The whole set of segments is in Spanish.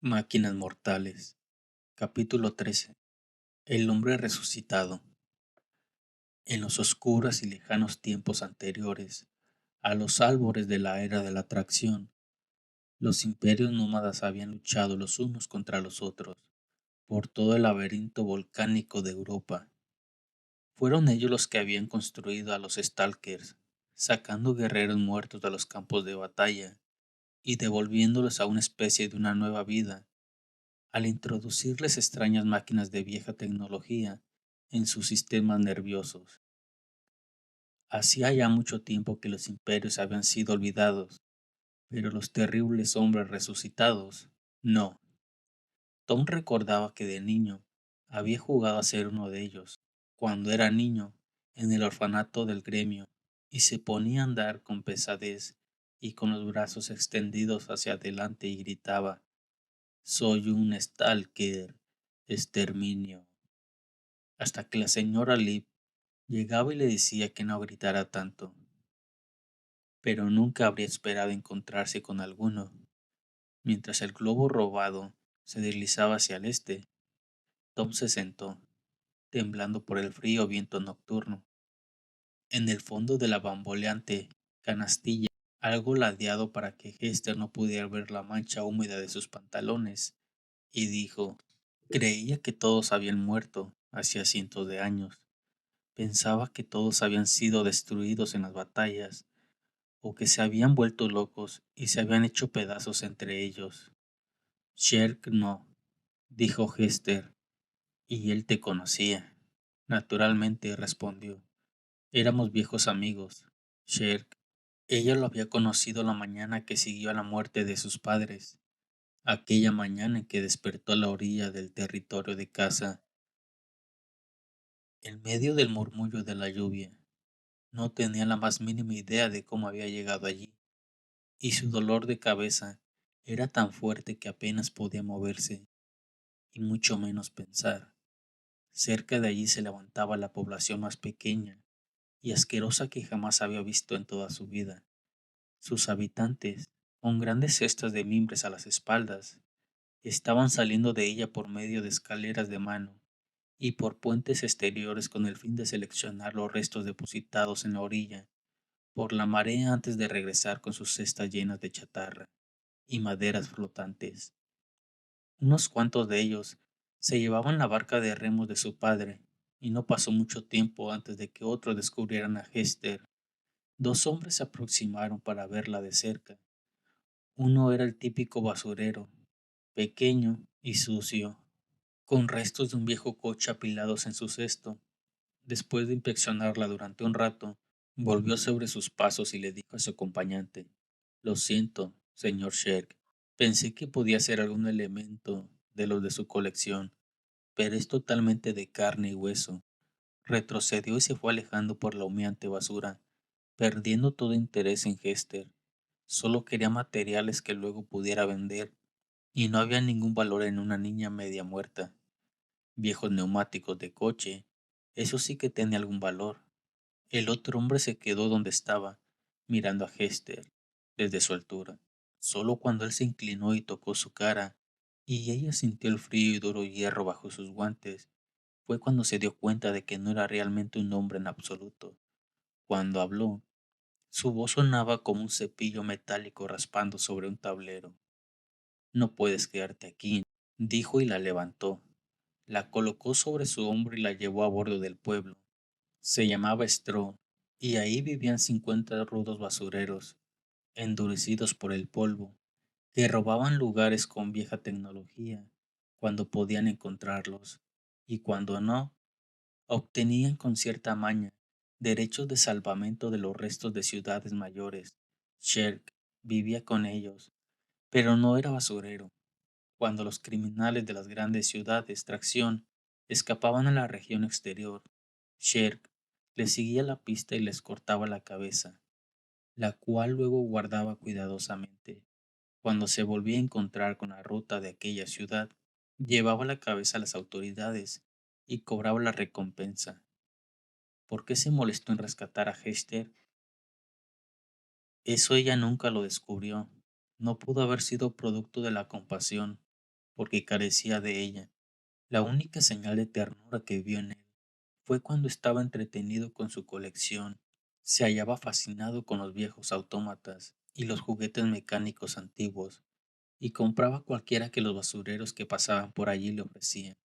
Máquinas mortales. Capítulo 13. El hombre resucitado. En los oscuros y lejanos tiempos anteriores, a los albores de la era de la atracción, los imperios nómadas habían luchado los unos contra los otros por todo el laberinto volcánico de Europa. Fueron ellos los que habían construido a los Stalkers, sacando guerreros muertos de los campos de batalla y devolviéndolos a una especie de una nueva vida al introducirles extrañas máquinas de vieja tecnología en sus sistemas nerviosos. Hacía ya mucho tiempo que los imperios habían sido olvidados, pero los terribles hombres resucitados, no. Tom recordaba que de niño había jugado a ser uno de ellos, cuando era niño, en el orfanato del gremio, y se ponía a andar con pesadez y con los brazos extendidos hacia adelante y gritaba: «Soy un Stalker, exterminio», hasta que la señora Liv llegaba y le decía que no gritara tanto. Pero nunca habría esperado encontrarse con alguno. Mientras el globo robado se deslizaba hacia el este, Tom se sentó, temblando por el frío viento nocturno, en el fondo de la bamboleante canastilla, algo ladeado para que Hester no pudiera ver la mancha húmeda de sus pantalones, y dijo: «Creía que todos habían muerto hacía cientos de años. Pensaba que todos habían sido destruidos en las batallas, o que se habían vuelto locos y se habían hecho pedazos entre ellos». «Sherk no», dijo Hester, «y él te conocía». «Naturalmente», respondió. «Éramos viejos amigos, Sherk». Ella lo había conocido la mañana que siguió a la muerte de sus padres, aquella mañana en que despertó a la orilla del territorio de casa, en medio del murmullo de la lluvia. No tenía la más mínima idea de cómo había llegado allí, y su dolor de cabeza era tan fuerte que apenas podía moverse, y mucho menos pensar. Cerca de allí se levantaba la población más pequeña y asquerosa que jamás había visto en toda su vida. Sus habitantes, con grandes cestas de mimbres a las espaldas, estaban saliendo de ella por medio de escaleras de mano y por puentes exteriores con el fin de seleccionar los restos depositados en la orilla por la marea antes de regresar con sus cestas llenas de chatarra y maderas flotantes. Unos cuantos de ellos se llevaban la barca de remos de su padre, y no pasó mucho tiempo antes de que otros descubrieran a Hester. Dos hombres se aproximaron para verla de cerca. Uno era el típico basurero, pequeño y sucio, con restos de un viejo coche apilados en su cesto. Después de inspeccionarla durante un rato, volvió sobre sus pasos y le dijo a su acompañante: «Lo siento, señor Sherk. Pensé que podía ser algún elemento de los de su colección, pero es totalmente de carne y hueso». Retrocedió y se fue alejando por la humeante basura, perdiendo todo interés en Hester. Solo quería materiales que luego pudiera vender, y no había ningún valor en una niña media muerta. Viejos neumáticos de coche, eso sí que tenía algún valor. El otro hombre se quedó donde estaba, mirando a Hester desde su altura. Solo cuando él se inclinó y tocó su cara, y ella sintió el frío y duro hierro bajo sus guantes, fue cuando se dio cuenta de que no era realmente un hombre en absoluto. Cuando habló, su voz sonaba como un cepillo metálico raspando sobre un tablero. «No puedes quedarte aquí», dijo, y la levantó. La colocó sobre su hombro y la llevó a bordo del pueblo. Se llamaba Straw, y ahí vivían 50 rudos basureros, endurecidos por el polvo, que robaban lugares con vieja tecnología, cuando podían encontrarlos, y cuando no, obtenían con cierta maña derechos de salvamento de los restos de ciudades mayores. Sherk vivía con ellos, pero no era basurero. Cuando los criminales de las grandes ciudades de extracción escapaban a la región exterior, Sherk les seguía la pista y les cortaba la cabeza, la cual luego guardaba cuidadosamente. Cuando se volvía a encontrar con la ruta de aquella ciudad, llevaba la cabeza a las autoridades y cobraba la recompensa. ¿Por qué se molestó en rescatar a Hester? Eso ella nunca lo descubrió. No pudo haber sido producto de la compasión, porque carecía de ella. La única señal de ternura que vio en él fue cuando estaba entretenido con su colección. Se hallaba fascinado con los viejos autómatas y los juguetes mecánicos antiguos, y compraba cualquiera que los basureros que pasaban por allí le ofrecían.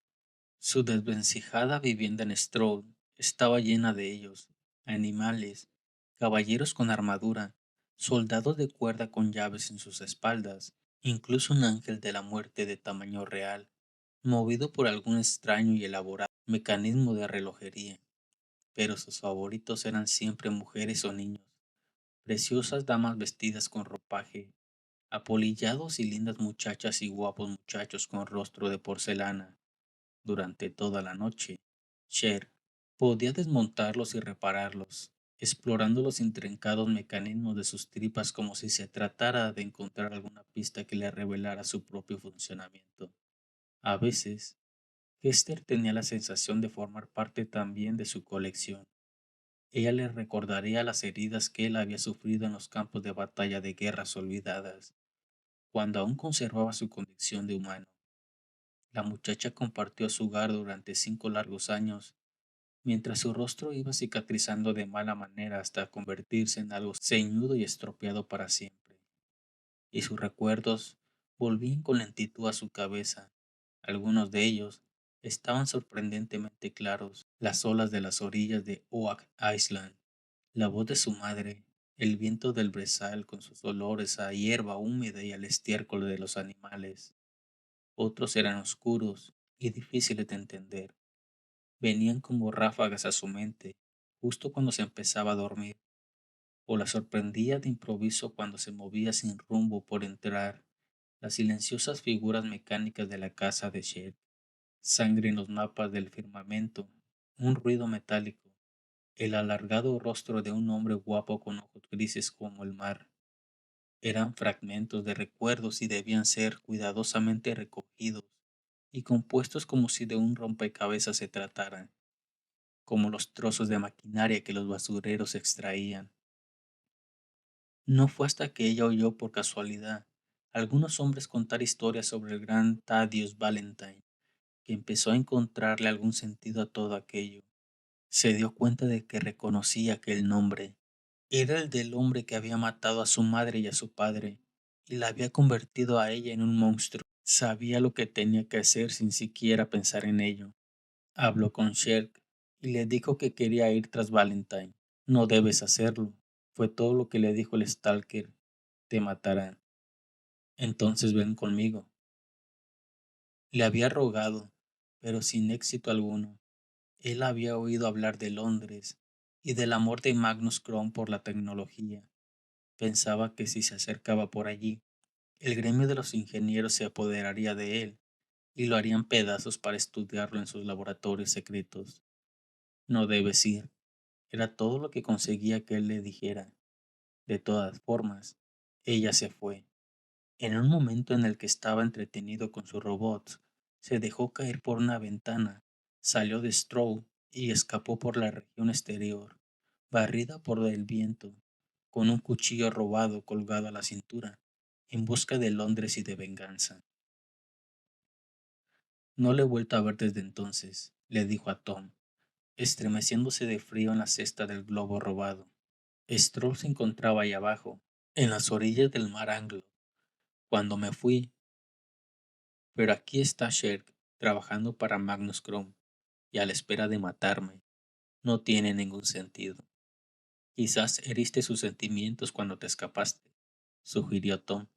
Su desvencijada vivienda en Stroud estaba llena de ellos, animales, caballeros con armadura, soldados de cuerda con llaves en sus espaldas, incluso un ángel de la muerte de tamaño real, movido por algún extraño y elaborado mecanismo de relojería. Pero sus favoritos eran siempre mujeres o niños, preciosas damas vestidas con ropaje, apolillados y lindas muchachas y guapos muchachos con rostro de porcelana. Durante toda la noche, Cher podía desmontarlos y repararlos, explorando los intrincados mecanismos de sus tripas como si se tratara de encontrar alguna pista que le revelara su propio funcionamiento. A veces, Hester tenía la sensación de formar parte también de su colección. Ella le recordaría las heridas que él había sufrido en los campos de batalla de guerras olvidadas, cuando aún conservaba su condición de humano. La muchacha compartió su hogar durante 5 largos años, mientras su rostro iba cicatrizando de mala manera hasta convertirse en algo ceñudo y estropeado para siempre, y sus recuerdos volvían con lentitud a su cabeza. Algunos de ellos estaban sorprendentemente claros: las olas de las orillas de Oak Island, la voz de su madre, el viento del brezal con sus olores a hierba húmeda y al estiércol de los animales. Otros eran oscuros y difíciles de entender. Venían como ráfagas a su mente, justo cuando se empezaba a dormir, o la sorprendía de improviso cuando se movía sin rumbo por entrar las silenciosas figuras mecánicas de la casa de Shed. Sangre en los mapas del firmamento, un ruido metálico, el alargado rostro de un hombre guapo con ojos grises como el mar. Eran fragmentos de recuerdos y debían ser cuidadosamente recogidos y compuestos como si de un rompecabezas se tratara, como los trozos de maquinaria que los basureros extraían. No fue hasta que ella oyó por casualidad algunos hombres contar historias sobre el gran Thaddeus Valentine que empezó a encontrarle algún sentido a todo aquello. Se dio cuenta de que reconocía aquel nombre. Era el del hombre que había matado a su madre y a su padre, y la había convertido a ella en un monstruo. Sabía lo que tenía que hacer sin siquiera pensar en ello. Habló con Sherk y le dijo que quería ir tras Valentine. No debes hacerlo, fue todo lo que le dijo el Stalker. Te matarán. Entonces ven conmigo. Le había rogado, pero sin éxito alguno. Él había oído hablar de Londres y del amor de Magnus Chrome por la tecnología. Pensaba que si se acercaba por allí, el gremio de los ingenieros se apoderaría de él y lo harían pedazos para estudiarlo en sus laboratorios secretos. No debes ir, era todo lo que conseguía que él le dijera. De todas formas, ella se fue. En un momento en el que estaba entretenido con sus robots, se dejó caer por una ventana, salió de Stroud y escapó por la región exterior, barrida por el viento, con un cuchillo robado colgado a la cintura, en busca de Londres y de venganza. No le he vuelto a ver desde entonces, le dijo a Tom, estremeciéndose de frío en la cesta del globo robado. Stroll se encontraba ahí abajo, en las orillas del mar Anglo, cuando me fui, pero aquí está Sherk, trabajando para Magnus Chrome, y a la espera de matarme. No tiene ningún sentido. Quizás heriste sus sentimientos cuando te escapaste, sugirió Tom.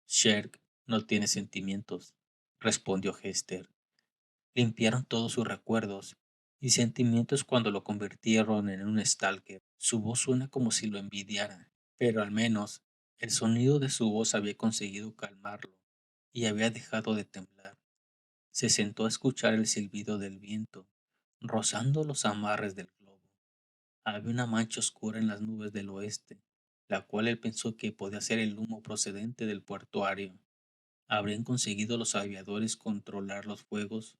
Sherk no tiene sentimientos, respondió Hester. Limpiaron todos sus recuerdos y sentimientos cuando lo convirtieron en un stalker. Su voz suena como si lo envidiara, pero al menos el sonido de su voz había conseguido calmarlo y había dejado de temblar. Se sentó a escuchar el silbido del viento, rozando los amarres del globo. Había una mancha oscura en las nubes del oeste, la cual él pensó que podía ser el humo procedente del puertuario. ¿Habrían conseguido los aviadores controlar los fuegos?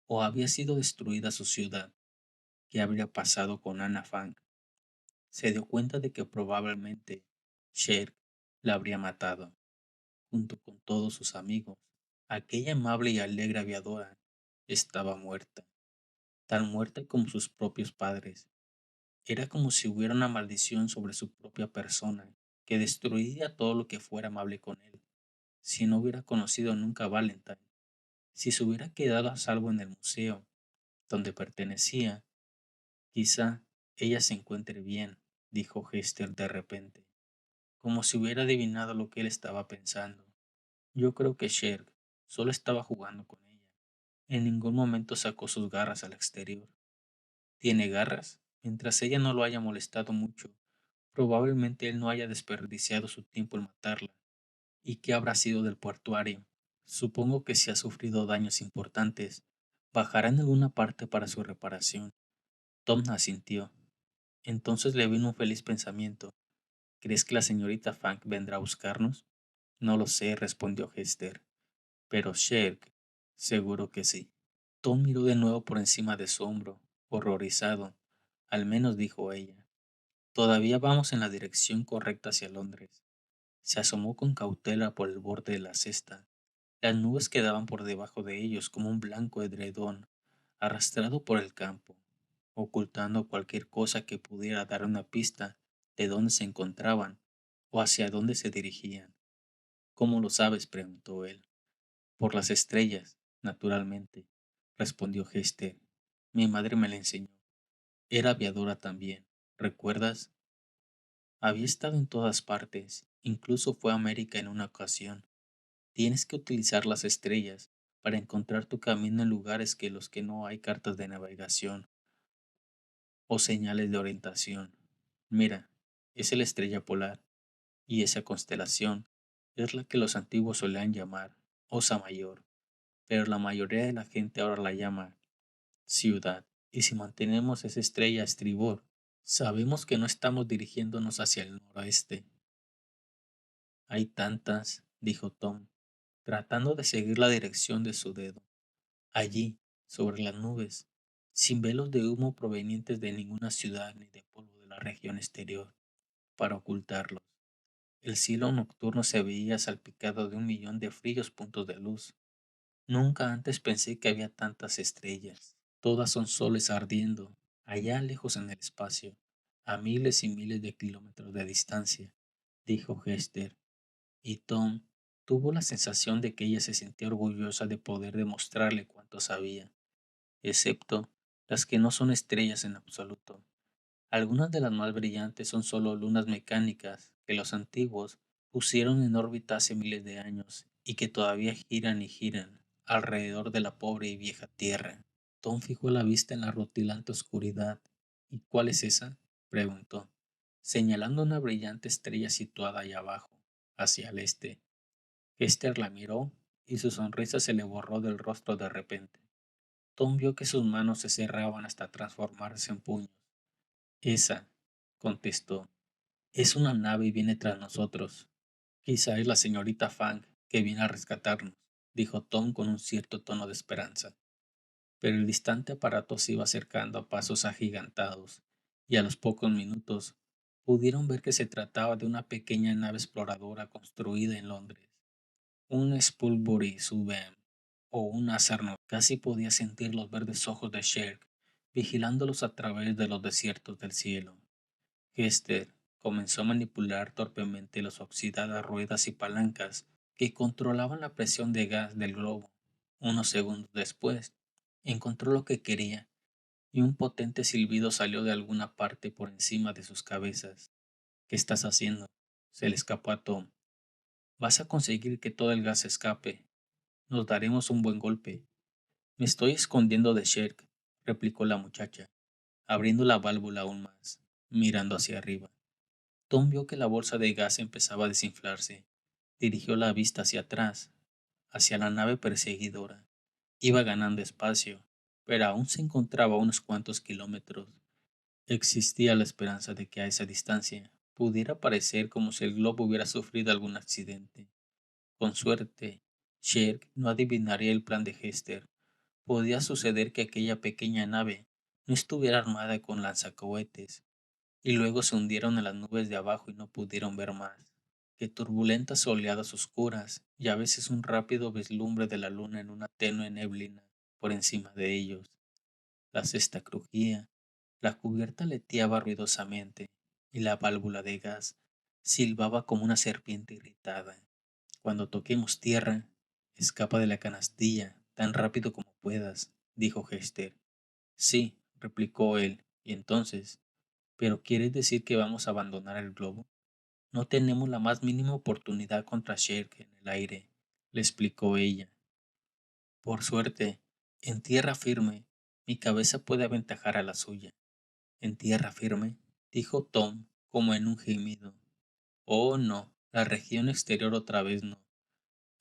¿O había sido destruida su ciudad? ¿Qué habría pasado con Anna Fang? Se dio cuenta de que probablemente Sher la habría matado, junto con todos sus amigos, Aquella amable y alegre aviadora estaba muerta, tan muerta como sus propios padres. Era como si hubiera una maldición sobre su propia persona, que destruiría todo lo que fuera amable con él. Si no hubiera conocido nunca a Valentine, si se hubiera quedado a salvo en el museo donde pertenecía, quizá ella se encuentre bien, dijo Hester de repente, como si hubiera adivinado lo que él estaba pensando. Yo creo que Sherk solo estaba jugando con ella. En ningún momento sacó sus garras al exterior. ¿Tiene garras? Mientras ella no lo haya molestado mucho, probablemente él no haya desperdiciado su tiempo en matarla. ¿Y qué habrá sido del portuario? Supongo que si ha sufrido daños importantes, bajará en alguna parte para su reparación. Tom asintió. Entonces le vino un feliz pensamiento. ¿Crees que la señorita Funk vendrá a buscarnos? No lo sé, respondió Hester. Pero Sherk, seguro que sí. Tom miró de nuevo por encima de su hombro, horrorizado. Al menos dijo ella. Todavía vamos en la dirección correcta hacia Londres. Se asomó con cautela por el borde de la cesta. Las nubes quedaban por debajo de ellos como un blanco edredón, arrastrado por el campo, ocultando cualquier cosa que pudiera dar una pista de dónde se encontraban o hacia dónde se dirigían. ¿Cómo lo sabes?, preguntó él. Por las estrellas, naturalmente, respondió Hester. Mi madre me la enseñó. Era aviadora también. ¿Recuerdas? Había estado en todas partes, incluso fue a América en una ocasión. Tienes que utilizar las estrellas para encontrar tu camino en lugares que los que no hay cartas de navegación o señales de orientación. Mira, es la estrella polar, y esa constelación es la que los antiguos solían llamar Osa Mayor, pero la mayoría de la gente ahora la llama Ciudad. Y si mantenemos esa estrella a estribor, sabemos que no estamos dirigiéndonos hacia el noroeste. Hay tantas, dijo Tom, tratando de seguir la dirección de su dedo. Allí, sobre las nubes, sin velos de humo provenientes de ninguna ciudad ni de polvo de la región exterior, para ocultarlos. El cielo nocturno se veía salpicado de 1 millón de fríos puntos de luz. Nunca antes pensé que había tantas estrellas. Todas son soles ardiendo, allá lejos en el espacio, a miles y miles de kilómetros de distancia, dijo Hester, y Tom tuvo la sensación de que ella se sentía orgullosa de poder demostrarle cuánto sabía, excepto las que no son estrellas en absoluto. Algunas de las más brillantes son solo lunas mecánicas que los antiguos pusieron en órbita hace miles de años y que todavía giran y giran alrededor de la pobre y vieja Tierra. Tom fijó la vista en la rutilante oscuridad. ¿Y cuál es esa?, preguntó, señalando una brillante estrella situada allá abajo, hacia el este. Hester la miró y su sonrisa se le borró del rostro de repente. Tom vio que sus manos se cerraban hasta transformarse en puños. Esa, contestó, es una nave y viene tras nosotros. Quizá es la señorita Fang que viene a rescatarnos, dijo Tom con un cierto tono de esperanza. Pero el distante aparato se iba acercando a pasos agigantados, y a los pocos minutos pudieron ver que se trataba de una pequeña nave exploradora construida en Londres. Un Spulbury Submarine o un Asarno. Casi podía sentir los verdes ojos de Sherk vigilándolos a través de los desiertos del cielo. Hester comenzó a manipular torpemente las oxidadas ruedas y palancas que controlaban la presión de gas del globo. Unos segundos después, encontró lo que quería y un potente silbido salió de alguna parte por encima de sus cabezas. ¿Qué estás haciendo?, se le escapó a Tom. Vas a conseguir que todo el gas escape. Nos daremos un buen golpe. Me estoy escondiendo de Sherk, replicó la muchacha, abriendo la válvula aún más, mirando hacia arriba. Tom vio que la bolsa de gas empezaba a desinflarse. Dirigió la vista hacia atrás, hacia la nave perseguidora. Iba ganando espacio, pero aún se encontraba a unos cuantos kilómetros. Existía la esperanza de que a esa distancia pudiera parecer como si el globo hubiera sufrido algún accidente. Con suerte, Sherk no adivinaría el plan de Hester. Podía suceder que aquella pequeña nave no estuviera armada con lanzacohetes y luego se hundieron en las nubes de abajo y no pudieron ver más. que turbulentas oleadas oscuras y a veces un rápido vislumbre de la luna en una tenue neblina por encima de ellos. La cesta crujía, la cubierta aleteaba ruidosamente y la válvula de gas silbaba como una serpiente irritada. Cuando toquemos tierra, escapa de la canastilla tan rápido como puedas, dijo Hester. Sí, replicó él, y entonces, ¿pero quieres decir que vamos a abandonar el globo? No tenemos la más mínima oportunidad contra Sherk en el aire, le explicó ella. Por suerte, en tierra firme, mi cabeza puede aventajar a la suya. En tierra firme, dijo Tom, como en un gemido. Oh, no, la región exterior otra vez no.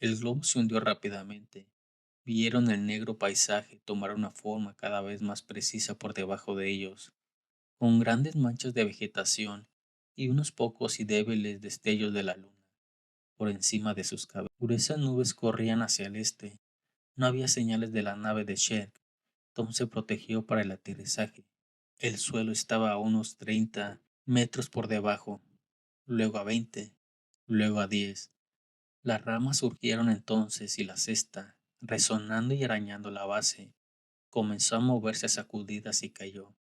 El globo se hundió rápidamente. Vieron el negro paisaje tomar una forma cada vez más precisa por debajo de ellos, con grandes manchas de vegetación y unos pocos y débiles destellos de la luna por encima de sus cabezas. Gruesas nubes corrían hacia el este. No había señales de la nave de Sherk. Tom se protegió para el aterrizaje. El suelo estaba a unos 30 metros por debajo, luego a 20, luego a 10. Las ramas surgieron entonces y la cesta, resonando y arañando la base, comenzó a moverse a sacudidas y cayó,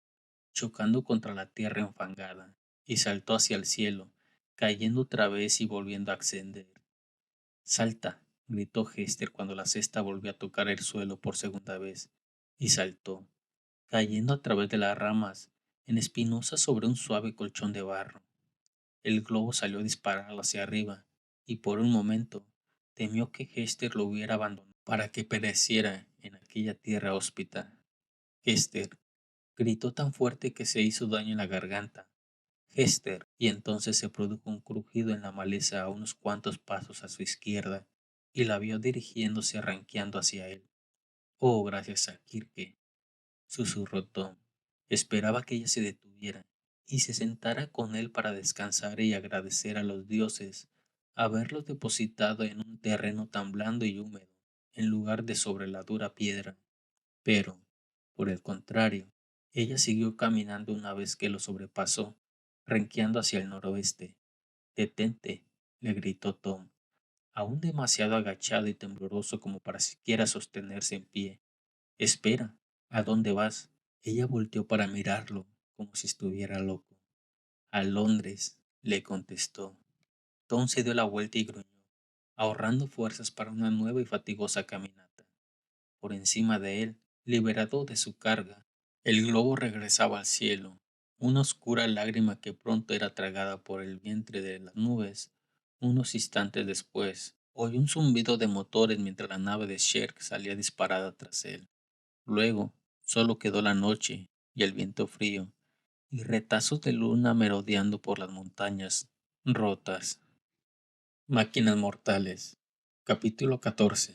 chocando contra la tierra enfangada, y saltó hacia el cielo, cayendo otra vez y volviendo a ascender. Salta, gritó Hester cuando la cesta volvió a tocar el suelo por segunda vez, y saltó, cayendo a través de las ramas, en espinosas sobre un suave colchón de barro. El globo salió disparado hacia arriba, y por un momento temió que Hester lo hubiera abandonado para que pereciera en aquella tierra hóspita. Hester gritó tan fuerte que se hizo daño en la garganta. Hester, y entonces se produjo un crujido en la maleza a unos cuantos pasos a su izquierda, y la vio dirigiéndose arranqueando hacia él. Oh, gracias a Kirke, susurró Tom. Esperaba que ella se detuviera y se sentara con él para descansar y agradecer a los dioses haberlos depositado en un terreno tan blando y húmedo, en lugar de sobre la dura piedra. Pero, por el contrario, ella siguió caminando una vez que lo sobrepasó, renqueando hacia el noroeste. Detente, le gritó Tom, aún demasiado agachado y tembloroso como para siquiera sostenerse en pie. Espera, ¿a dónde vas? Ella volteó para mirarlo, como si estuviera loco. A Londres, le contestó. Tom se dio la vuelta y gruñó, ahorrando fuerzas para una nueva y fatigosa caminata. Por encima de él, liberado de su carga, el globo regresaba al cielo, una oscura lágrima que pronto era tragada por el vientre de las nubes. Unos instantes después, oyó un zumbido de motores mientras la nave de Sherk salía disparada tras él. Luego, solo quedó la noche y el viento frío, y retazos de luna merodeando por las montañas rotas. Máquinas mortales. Capítulo 14.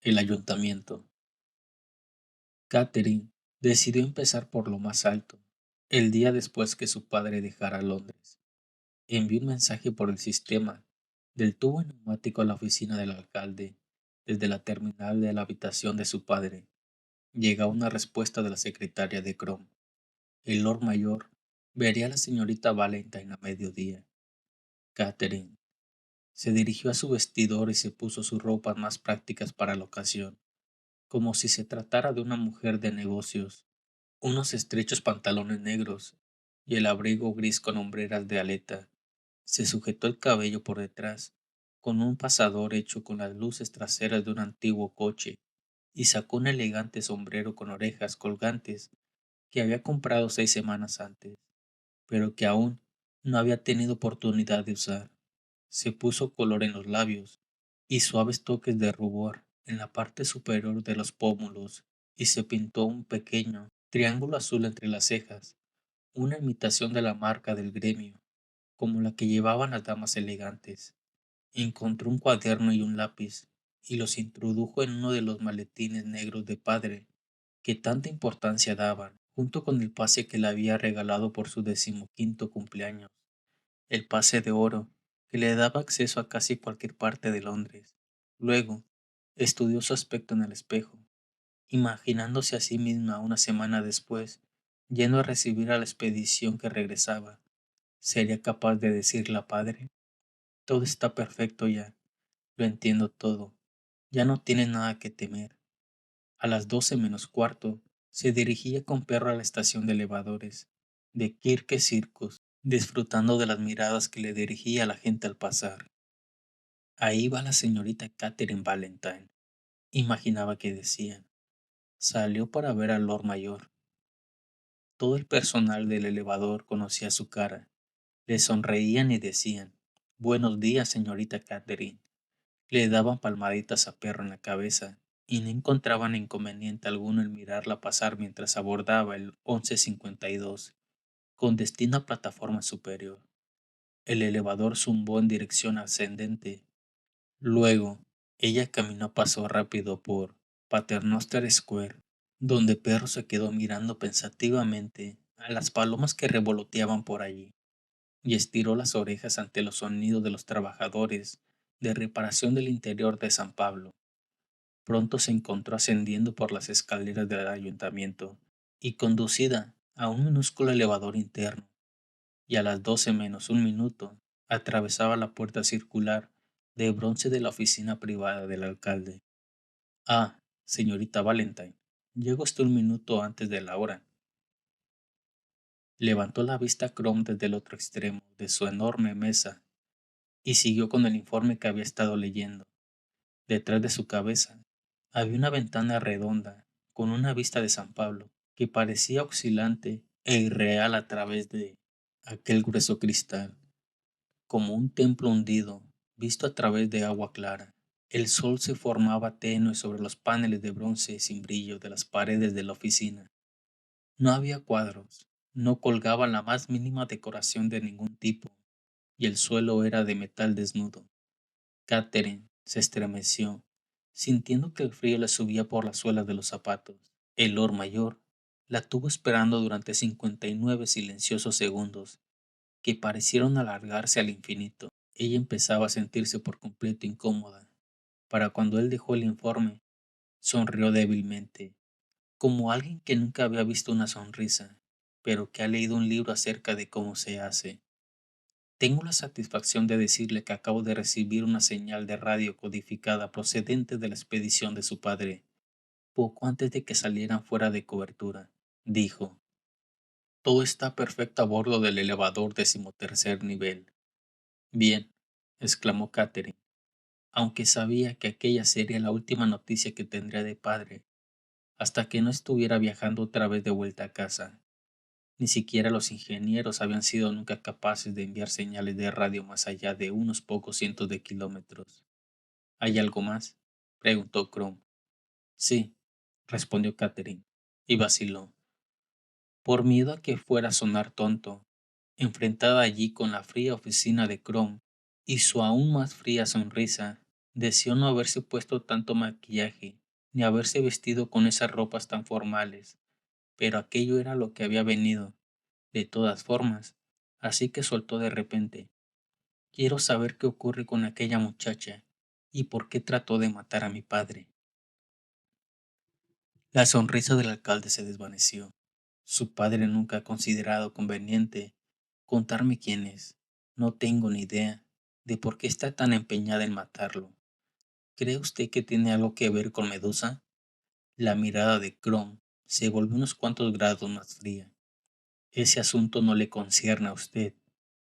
El ayuntamiento. Catherine decidió empezar por lo más alto, el día después que su padre dejara Londres. Envió un mensaje por el sistema del tubo neumático a la oficina del alcalde. Desde la terminal de la habitación de su padre llegó una respuesta de la secretaria de Chrome. El Lord Mayor vería a la señorita Valentine a mediodía. Catherine se dirigió a su vestidor y se puso sus ropas más prácticas para la ocasión, como si se tratara de una mujer de negocios. Unos estrechos pantalones negros y el abrigo gris con hombreras de aleta. Se sujetó el cabello por detrás con un pasador hecho con las luces traseras de un antiguo coche y sacó un elegante sombrero con orejas colgantes que había comprado 6 semanas antes, pero que aún no había tenido oportunidad de usar. Se puso color en los labios y suaves toques de rubor en la parte superior de los pómulos y se pintó un pequeño triángulo azul entre las cejas, una imitación de la marca del gremio, como la que llevaban las damas elegantes. Encontró un cuaderno y un lápiz y los introdujo en uno de los maletines negros de padre que tanta importancia daban, junto con el pase que le había regalado por su 15º cumpleaños, el pase de oro que le daba acceso a casi cualquier parte de Londres. Luego, estudió su aspecto en el espejo, imaginándose a sí misma una semana después, yendo a recibir a la expedición que regresaba. ¿Sería capaz de decirle a padre? Todo está perfecto ya. Lo entiendo todo. Ya no tienes nada que temer. A las 12 menos cuarto, se dirigía con perro a la estación de elevadores de Kirke Circus, disfrutando de las miradas que le dirigía la gente al pasar. Ahí va la señorita Catherine Valentine, imaginaba que decían. Salió para ver al Lord Mayor. Todo el personal del elevador conocía su cara. Le sonreían y decían, Buenos días, señorita Catherine. Le daban palmaditas a perro en la cabeza y no encontraban inconveniente alguno en mirarla pasar mientras abordaba el 1152, con destino a plataforma superior. El elevador zumbó en dirección ascendente. Luego, ella caminó a paso rápido por Paternoster Square, donde perro se quedó mirando pensativamente a las palomas que revoloteaban por allí, y estiró las orejas ante los sonidos de los trabajadores de reparación del interior de San Pablo. Pronto se encontró ascendiendo por las escaleras del ayuntamiento y conducida a un minúsculo elevador interno, y a las 12 menos un minuto atravesaba la puerta circular de bronce de la oficina privada del alcalde. Ah, señorita Valentine, llegó usted un minuto antes de la hora. Levantó la vista Chrome desde el otro extremo de su enorme mesa y siguió con el informe que había estado leyendo. Detrás de su cabeza había una ventana redonda con una vista de San Pablo que parecía oscilante e irreal a través de aquel grueso cristal, como un templo hundido visto a través de agua clara. El sol se formaba tenue sobre los paneles de bronce sin brillo de las paredes de la oficina. No había cuadros, no colgaba la más mínima decoración de ningún tipo, y el suelo era de metal desnudo. Catherine se estremeció, sintiendo que el frío le subía por las suelas de los zapatos. El Lord Mayor la tuvo esperando durante 59 silenciosos segundos, que parecieron alargarse al infinito. Ella empezaba a sentirse por completo incómoda. Para cuando él dejó el informe, sonrió débilmente, como alguien que nunca había visto una sonrisa, pero que ha leído un libro acerca de cómo se hace. Tengo la satisfacción de decirle que acabo de recibir una señal de radio codificada procedente de la expedición de su padre, poco antes de que salieran fuera de cobertura. Dijo, todo está perfecto a bordo del elevador 13º nivel. Bien, exclamó Catherine, aunque sabía que aquella sería la última noticia que tendría de padre, hasta que no estuviera viajando otra vez de vuelta a casa. Ni siquiera los ingenieros habían sido nunca capaces de enviar señales de radio más allá de unos pocos cientos de kilómetros. ¿Hay algo más? Preguntó Chrome. Sí, respondió Catherine, y vaciló. Por miedo a que fuera a sonar tonto, enfrentada allí con la fría oficina de Chrome y su aún más fría sonrisa, deseó no haberse puesto tanto maquillaje, ni haberse vestido con esas ropas tan formales, pero aquello era lo que había venido, de todas formas, así que soltó de repente. Quiero saber qué ocurre con aquella muchacha y por qué trató de matar a mi padre. La sonrisa del alcalde se desvaneció. Su padre nunca ha considerado conveniente contarme quién es. No tengo ni idea de por qué está tan empeñada en matarlo. ¿Cree usted que tiene algo que ver con Medusa? La mirada de Chrome se volvió unos cuantos grados más fría. Ese asunto no le concierne a usted,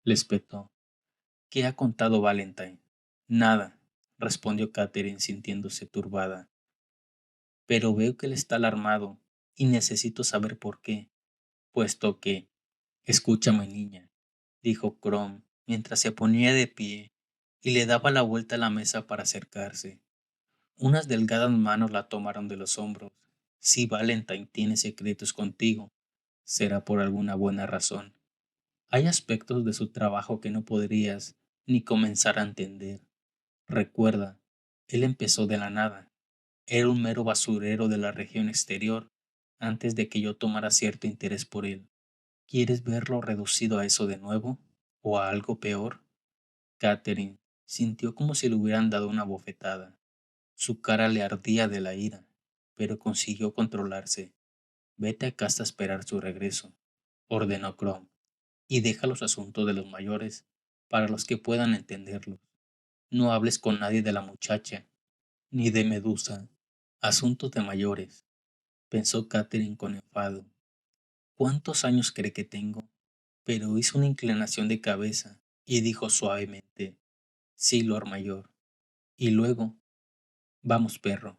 le espetó. ¿Qué ha contado Valentine? Nada, respondió Catherine sintiéndose turbada. Pero veo que él está alarmado y necesito saber por qué, puesto que... Escúchame, niña, dijo Chrome mientras se ponía de pie y le daba la vuelta a la mesa para acercarse. Unas delgadas manos la tomaron de los hombros. Si Valentine tiene secretos contigo, será por alguna buena razón. Hay aspectos de su trabajo que no podrías ni comenzar a entender. Recuerda, él empezó de la nada. Era un mero basurero de la región exterior antes de que yo tomara cierto interés por él. ¿Quieres verlo reducido a eso de nuevo? ¿O a algo peor? Catherine sintió como si le hubieran dado una bofetada. Su cara le ardía de la ira, pero consiguió controlarse. Vete a casa a esperar su regreso, ordenó Chrome, y deja los asuntos de los mayores para los que puedan entenderlo. No hables con nadie de la muchacha, ni de Medusa. Asuntos de mayores, pensó Catherine con enfado. ¿Cuántos años cree que tengo? Pero hizo una inclinación de cabeza y dijo suavemente, sí, Lord Mayor. Y luego, vamos, perro,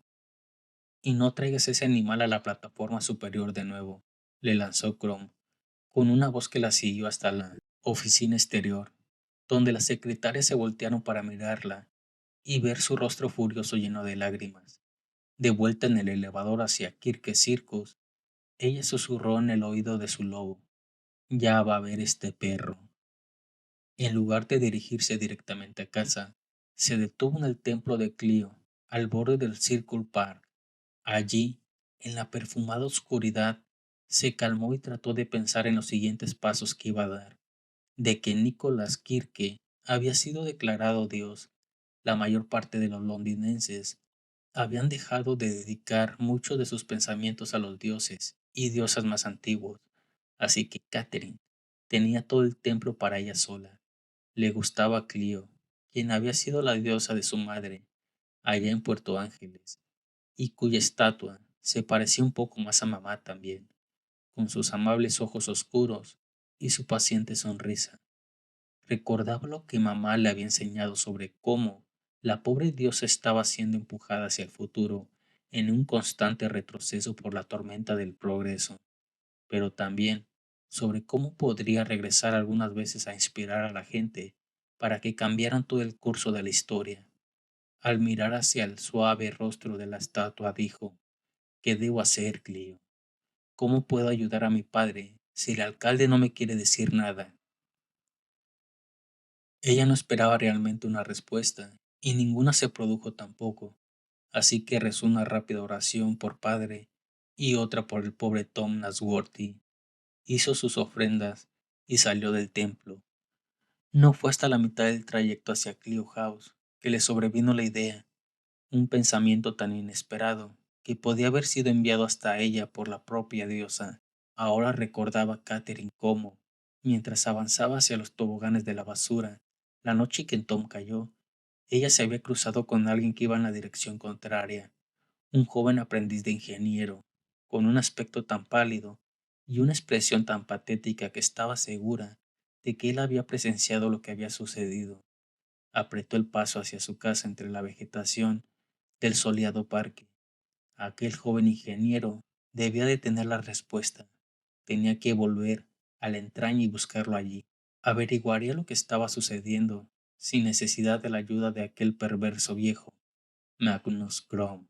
y no traigas ese animal a la plataforma superior de nuevo, le lanzó Chrome, con una voz que la siguió hasta la oficina exterior, donde las secretarias se voltearon para mirarla y ver su rostro furioso lleno de lágrimas. De vuelta en el elevador hacia Kirke Circus, ella susurró en el oído de su lobo, ya va a ver este perro. En lugar de dirigirse directamente a casa, se detuvo en el templo de Clio, al borde del Circle Park. Allí, en la perfumada oscuridad, se calmó y trató de pensar en los siguientes pasos que iba a dar. De que Nicholas Kirke había sido declarado Dios, la mayor parte de los londinenses habían dejado de dedicar muchos de sus pensamientos a los dioses y diosas más antiguos, así que Catherine tenía todo el templo para ella sola. Le gustaba Clio, quien había sido la diosa de su madre allá en Puerto Ángeles, y cuya estatua se parecía un poco más a mamá también, con sus amables ojos oscuros y su paciente sonrisa. Recordaba lo que mamá le había enseñado sobre cómo la pobre diosa estaba siendo empujada hacia el futuro en un constante retroceso por la tormenta del progreso, pero también sobre cómo podría regresar algunas veces a inspirar a la gente para que cambiaran todo el curso de la historia. Al mirar hacia el suave rostro de la estatua dijo, ¿qué debo hacer, Clio? ¿Cómo puedo ayudar a mi padre si el alcalde no me quiere decir nada? Ella no esperaba realmente una respuesta, y ninguna se produjo tampoco, así que rezó una rápida oración por padre y otra por el pobre Tom Nasworthy. Hizo sus ofrendas y salió del templo. No fue hasta la mitad del trayecto hacia Clio House que le sobrevino la idea, un pensamiento tan inesperado que podía haber sido enviado hasta ella por la propia diosa. Ahora recordaba Catherine cómo, mientras avanzaba hacia los toboganes de la basura, la noche que en Tom cayó, ella se había cruzado con alguien que iba en la dirección contraria, un joven aprendiz de ingeniero, con un aspecto tan pálido y una expresión tan patética que estaba segura de que él había presenciado lo que había sucedido. Apretó el paso hacia su casa entre la vegetación del soleado parque. Aquel joven ingeniero debía de tener la respuesta. Tenía que volver a la entraña y buscarlo allí. Averiguaría lo que estaba sucediendo sin necesidad de la ayuda de aquel perverso viejo, Magnus Grom.